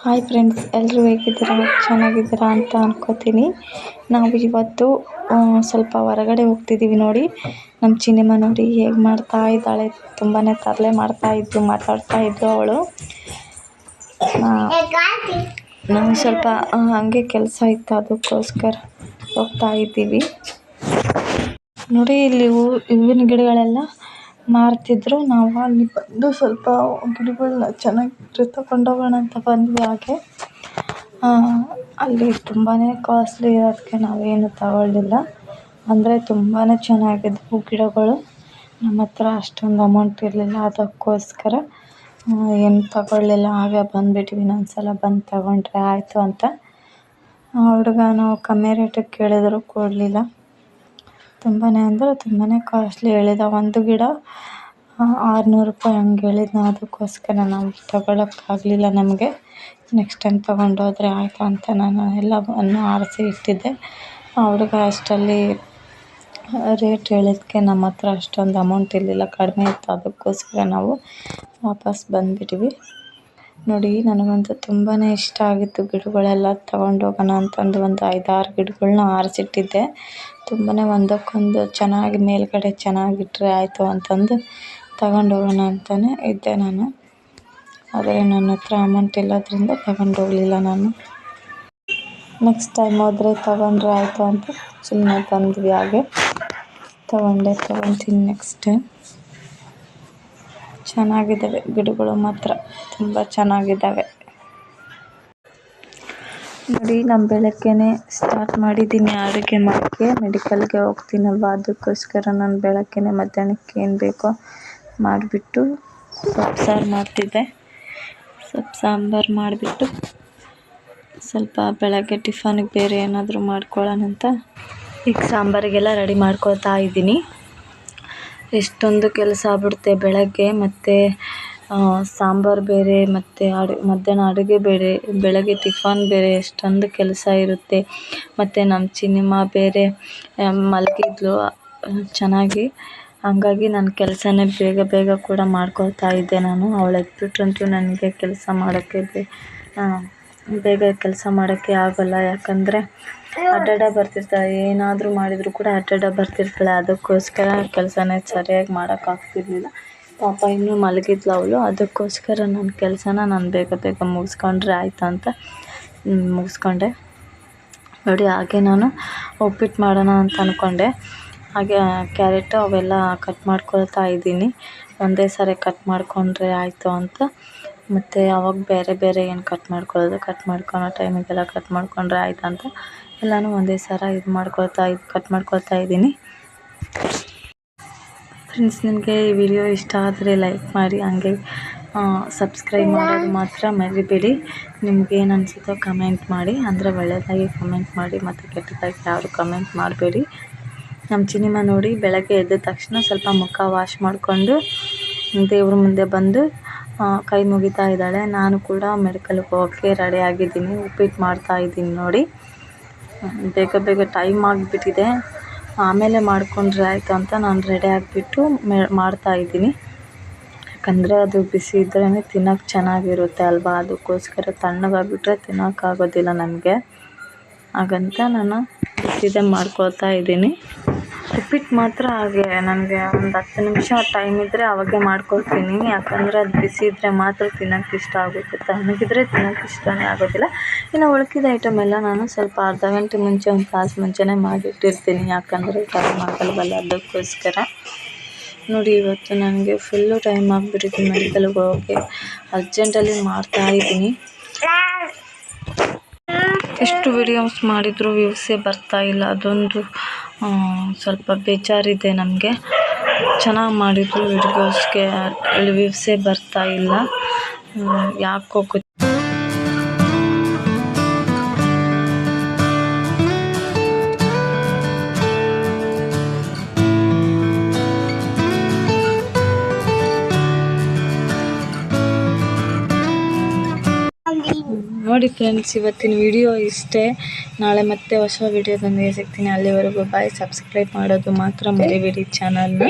Hi friends, ಎಲ್ಲರೂ ಹೇಗಿದ್ದೀರಾ? ಚೆನ್ನಾಗಿದ್ದೀರಾ ಅಂತ ಅನ್ಕೋತೀನಿ. ನಾವು ಇವತ್ತು ಸ್ವಲ್ಪ ಹೊರಗಡೆ ಹೋಗ್ತಿದ್ದೀವಿ. ನೋಡಿ, ನಮ್ಮ ಚಿನಿಮ ನೋಡಿ ಹೇಗೆ ಮಾಡ್ತಾ ಇದ್ದಾಳೆ. ತುಂಬಾ ತರಲೆ ಮಾತಾಡ್ತಾ ಇದ್ದು ಅವಳು. ನಾವು ಸ್ವಲ್ಪ ಹಂಗೆ ಕೆಲಸ ಇತ್ತು, ಅದಕ್ಕೋಸ್ಕರ ಹೋಗ್ತಾ ಇದ್ದೀವಿ. ನೋಡಿ, ಇಲ್ಲಿ ಹೂವಿನ ಗಿಡಗಳೆಲ್ಲ ಮಾರ್ತಿದ್ರು. ನಾವು ಅಲ್ಲಿ ಬಂದು ಸ್ವಲ್ಪ ಗಿಡಗಳನ್ನ ಚೆನ್ನಾಗಿ ತಗೊಂಡೋಗೋಣ ಅಂತ ಬಂದ್ವಿ. ಹಾಗೆ ಅಲ್ಲಿ ತುಂಬಾ ಕಾಸ್ಟ್ಲಿ ಇರೋದಕ್ಕೆ ನಾವೇನು ತಗೊಳ್ಳಿಲ್ಲ. ಅಂದರೆ ತುಂಬಾ ಚೆನ್ನಾಗಿದ್ವು ಗಿಡಗಳು. ನಮ್ಮ ಹತ್ರ ಅಷ್ಟೊಂದು ಅಮೌಂಟ್ ಇರಲಿಲ್ಲ, ಅದಕ್ಕೋಸ್ಕರ ಏನು ತಗೊಳ್ಳಿಲ್ಲ. ಹಾಗೆ ಬಂದುಬಿಟ್ವಿ. ಇನ್ನೊಂದ್ಸಲ ಬಂದು ತಗೊಂಡ್ರೆ ಆಯಿತು ಅಂತ. ಹುಡುಗ ನಾವು ಕಮ್ಮಿ ರೇಟಿಗೆ ಕೇಳಿದ್ರು ಕೊಡಲಿಲ್ಲ. ತುಂಬಾ ಅಂದರೆ ತುಂಬಾ ಕಾಸ್ಟ್ಲಿ ಹೇಳಿದ. ಒಂದು ಗಿಡ 600 ರೂಪಾಯಿ ಹಂಗೆ ಹೇಳಿದ್ನ. ಅದಕ್ಕೋಸ್ಕರ ನಾವು ತಗೊಳಕ್ಕಾಗಲಿಲ್ಲ. ನಮಗೆ ನೆಕ್ಸ್ಟ್ ಟೈಮ್ ತೊಗೊಂಡೋದ್ರೆ ಆಯಿತು ಅಂತ ನಾನು ಎಲ್ಲವನ್ನು ಆರಿಸಿ ಇಟ್ಟಿದ್ದೆ. ಹುಡುಗ ಅಷ್ಟರಲ್ಲಿ ರೇಟ್ ಹೇಳಿದ್ದಕ್ಕೆ ನಮ್ಮ ಹತ್ರ ಅಷ್ಟೊಂದು ಅಮೌಂಟ್ ಇರಲಿಲ್ಲ, ಕಡಿಮೆ ಇತ್ತು. ಅದಕ್ಕೋಸ್ಕರ ನಾವು ವಾಪಸ್ ಬಂದುಬಿಟ್ವಿ. ನೋಡಿ, ನನಗಂತೂ ತುಂಬಾ ಇಷ್ಟ ಆಗಿತ್ತು. ಗಿಡಗಳೆಲ್ಲ ತೊಗೊಂಡೋಗೋಣ ಅಂತಂದು ಒಂದು 5-6 ಗಿಡಗಳನ್ನ ಆರಿಸಿಟ್ಟಿದ್ದೆ. ತುಂಬಾ ಒಂದಕ್ಕೊಂದು ಚೆನ್ನಾಗಿ ಮೇಲ್ಗಡೆ ಚೆನ್ನಾಗಿಟ್ಟರೆ ಆಯಿತು ಅಂತಂದು ತಗೊಂಡೋಗೋಣ ಅಂತಲೇ ಇದ್ದೆ ನಾನು. ಆದರೆ ನನ್ನ ಹತ್ರ ಅಮೌಂಟ್ ಇಲ್ಲದ್ರಿಂದ ತಗೊಂಡೋಗಲಿಲ್ಲ ನಾನು. ನೆಕ್ಸ್ಟ್ ಟೈಮ್ ಹೋದರೆ ತಗೊಂಡ್ರೆ ಆಯಿತು ಅಂತ ಸುಮ್ಮನೆ ಬಂದ್ವಿ. ಹಾಗೆ ತೊಗೊತೀನಿ ನೆಕ್ಸ್ಟ್ ಟೈಮ್. ಚೆನ್ನಾಗಿದ್ದಾವೆ ಗಿಡಗಳು, ಮಾತ್ರ ತುಂಬ ಚೆನ್ನಾಗಿದ್ದಾವೆ. ನೋಡಿ, ನಾನು ಬೆಳಗ್ಗೆನೇ ಸ್ಟಾರ್ಟ್ ಮಾಡಿದ್ದೀನಿ ಅಡುಗೆ ಮಾಡೋಕ್ಕೆ. ಮೆಡಿಕಲ್ಗೆ ಹೋಗ್ತೀನಲ್ವ, ಅದಕ್ಕೋಸ್ಕರ ನಾನು ಬೆಳಗ್ಗೆನೇ ಮಧ್ಯಾಹ್ನಕ್ಕೆ ಏನು ಬೇಕೋ ಮಾಡಿಬಿಟ್ಟು ಸೊಪ್ಪು ಸಾರು ಮಾಡ್ತಿದ್ದೆ. ಸೊಪ್ಪು ಸಾಂಬಾರು ಮಾಡಿಬಿಟ್ಟು ಸ್ವಲ್ಪ ಬೆಳಗ್ಗೆ ಟಿಫನಿಗೆ ಬೇರೆ ಏನಾದರೂ ಮಾಡ್ಕೊಳ್ಳೋಣ ಅಂತ ಈಗ ಸಾಂಬಾರಿಗೆಲ್ಲ ರೆಡಿ ಮಾಡ್ಕೊಳ್ತಾ ಇದ್ದೀನಿ. ಎಷ್ಟೊಂದು ಕೆಲಸ ಆಗ್ಬಿಡುತ್ತೆ ಬೆಳಗ್ಗೆ. ಮತ್ತು ಸಾಂಬಾರು ಬೇರೆ, ಮತ್ತು ಮಧ್ಯಾಹ್ನ ಅಡುಗೆ ಬೇರೆ, ಬೆಳಗ್ಗೆ ಟಿಫನ್ ಬೇರೆ, ಎಷ್ಟೊಂದು ಕೆಲಸ ಇರುತ್ತೆ. ಮತ್ತು ನಮ್ಮ ಚಿನಿಮ ಬೇರೆ ಮಲಗಿದ್ಲು ಚೆನ್ನಾಗಿ. ಹಂಗಾಗಿ ನನ್ನ ಕೆಲಸನೇ ಬೇಗ ಕೂಡ ಮಾಡ್ಕೊಳ್ತಾ ಇದ್ದೆ ನಾನು. ಅವಳು ಎದ್ಬಿಟ್ರಂತೂ ನನಗೆ ಕೆಲಸ ಮಾಡೋಕ್ಕೆ ಬೇಗ ಕೆಲಸ ಮಾಡೋಕ್ಕೆ ಆಗೋಲ್ಲ. ಯಾಕಂದರೆ ಅಡ್ಡಾಡ ಬರ್ತಿರ್ತಾಳೆ. ಏನಾದರೂ ಮಾಡಿದರೂ ಕೂಡ ಅಡ್ಡಾಡ ಬರ್ತಿರ್ತಾಳೆ. ಅದಕ್ಕೋಸ್ಕರ ಕೆಲಸನೇ ಸರಿಯಾಗಿ ಮಾಡೋಕ್ಕಾಗ್ತಿರ್ಲಿಲ್ಲ. ಪಾಪ ಇನ್ನೂ ಮಲಗಿದ್ಲು ಅವಳು. ಅದಕ್ಕೋಸ್ಕರ ನನ್ನ ಕೆಲಸನ ನಾನು ಬೇಗ ಮುಗಿಸ್ಕೊಂಡ್ರೆ ಆಯಿತು ಅಂತ ಮುಗಿಸ್ಕೊಂಡೆ. ನೋಡಿ, ಹಾಗೆ ನಾನು ಉಪ್ಪಿಟ್ಟು ಮಾಡೋಣ ಅಂತ ಅಂದ್ಕೊಂಡೆ. ಹಾಗೆ ಕ್ಯಾರೆಟು ಅವೆಲ್ಲ ಕಟ್ ಮಾಡ್ಕೊಳ್ತಾ ಇದ್ದೀನಿ. ಒಂದೇ ಸಾರಿ ಕಟ್ ಮಾಡಿಕೊಂಡ್ರೆ ಆಯಿತು ಅಂತ. ಮತ್ತು ಅವಾಗ ಬೇರೆ ಏನು ಕಟ್ ಮಾಡ್ಕೊಳೋ ಟೈಮಿಗೆಲ್ಲ ಕಟ್ ಮಾಡಿಕೊಂಡ್ರೆ ಆಯಿತು ಅಂತ ಎಲ್ಲನೂ ಒಂದೇ ಸಾರಿ ಕಟ್ ಮಾಡ್ಕೊಳ್ತಾ ಇದ್ದೀನಿ. ಫ್ರೆಂಡ್ಸ್, ನಿಮಗೆ ಈ ವಿಡಿಯೋ ಇಷ್ಟ ಆದರೆ ಲೈಕ್ ಮಾಡಿ, ಹಾಗೆ ಸಬ್ಸ್ಕ್ರೈಬ್ ಮಾಡೋದು ಮಾತ್ರ ಮರಿಬೇಡಿ. ನಿಮ್ಗೆ ಏನು ಅನಿಸುತ್ತೋ ಕಮೆಂಟ್ ಮಾಡಿ. ಅಂದರೆ ಒಳ್ಳೆಯದಾಗಿ ಕಮೆಂಟ್ ಮಾಡಿ, ಮತ್ತು ಕೆಟ್ಟದಾಗಿ ಯಾರು ಕಮೆಂಟ್ ಮಾಡಬೇಡಿ. ನಮ್ಮ ಚಿನಿಮ ನೋಡಿ, ಬೆಳಗ್ಗೆ ಎದ್ದ ತಕ್ಷಣ ಸ್ವಲ್ಪ ಮುಖ ವಾಶ್ ಮಾಡಿಕೊಂಡು ದೇವ್ರ ಮುಂದೆ ಬಂದು ಕೈ ಮುಗಿತಾ ಇದ್ದಾಳೆ. ನಾನು ಕೂಡ ಮೆಡಿಕಲ್ಗೆ ಹೋಗೋಕ್ಕೆ ರೆಡಿ ಆಗಿದ್ದೀನಿ. ಉಪ್ಪಿಟ್ಟು ಮಾಡ್ತಾಯಿದ್ದೀನಿ. ನೋಡಿ, ಬೇಗ ಟೈಮ್ ಆಗಿಬಿಟ್ಟಿದೆ. ಆಮೇಲೆ ಮಾಡಿಕೊಂಡ್ರೆ ಆಯಿತು ಅಂತ ನಾನು ರೆಡಿ ಆಗಿಬಿಟ್ಟು ಮಾಡ್ತಾಯಿದ್ದೀನಿ. ಯಾಕಂದರೆ ಅದು ಬಿಸಿ ಇದ್ರೇ ತಿನ್ನೋಕ್ಕೆ ಚೆನ್ನಾಗಿರುತ್ತೆ ಅಲ್ವಾ. ಅದಕ್ಕೋಸ್ಕರ ತಣ್ಣಗಾಗಿಬಿಟ್ರೆ ತಿನ್ನೋಕ್ಕಾಗೋದಿಲ್ಲ ನನಗೆ. ಹಾಗಂತ ನಾನು ಬಿಸಿದೇ ಮಾಡ್ಕೊಳ್ತಾ ಇದ್ದೀನಿ. ಉಪ್ಪಿಟ್ಟು ಮಾತ್ರ ಹಾಗೆ ನನಗೆ ಒಂದು 10 ನಿಮಿಷ ಟೈಮ್ ಇದ್ದರೆ ಅವಾಗೆ ಮಾಡ್ಕೊಳ್ತೀನಿ. ಯಾಕಂದರೆ ಅದು ಬಿಸಿ ಇದ್ದರೆ ಮಾತ್ರ ತಿನ್ನೋಕ್ಕೆ ಇಷ್ಟ ಆಗುತ್ತೆ. ತಣ್ಣಗಿದ್ರೆ ತಿನ್ನೋಕ್ಕೆ ಇಷ್ಟನೇ ಆಗೋದಿಲ್ಲ. ಇನ್ನು ಉಳ್ಕಿದ ಐಟಮ್ ಎಲ್ಲ ನಾನು ಸ್ವಲ್ಪ ಅರ್ಧ ಗಂಟೆ ಮುಂಚೆ, ಒಂದು ತಾಸು ಮುಂಚೆನೇ ಮಾಡಿಟ್ಟಿರ್ತೀನಿ. ಯಾಕಂದರೆ ಟೈಮ್ ಆಗಲ್ವಲ್ಲ, ಅದಕ್ಕೋಸ್ಕರ. ನೋಡಿ, ಇವತ್ತು ನನಗೆ ಫುಲ್ಲು ಟೈಮ್ ಆಗಿಬಿಟ್ಟಿತ್ತು ಮೆಡಿಕಲ್ಗೆ ಹೋಗೋಕ್ಕೆ. ಅರ್ಜೆಂಟಲ್ಲಿ ಮಾಡ್ತಾಯಿದ್ದೀನಿ. ಎಷ್ಟು ವಿಡಿಯೋಸ್ ಮಾಡಿದರೂ ವ್ಯೂಸೇ ಬರ್ತಾಯಿಲ್ಲ. ಅದೊಂದು ಸ್ವಲ್ಪ ಬೇಜಾರಿದೆ ನಮಗೆ. ಚೆನ್ನಾಗಿ ಮಾಡಿದ್ರು ವಿಡಿಯೋಸ್ಗೆ ವ್ಯೂಸೇ ಬರ್ತಾಯಿಲ್ಲ. ಯಾಕೋ ನೋಡಿ ಫ್ರೆಂಡ್ಸ್, ಇವತ್ತಿನ ವಿಡಿಯೋ ಇಷ್ಟೇ. ನಾಳೆ ಮತ್ತೆ ಹೊಸ ವಿಡಿಯೋದೊಂದಿಗೆ ಸಿಗ್ತೀನಿ. ಅಲ್ಲಿವರೆಗೂ ಬಾಯ್. ಸಬ್ಸ್ಕ್ರೈಬ್ ಮಾಡೋದು ಮಾತ್ರ ಮರಿಬೇಡಿ ಚಾನಲ್ನ.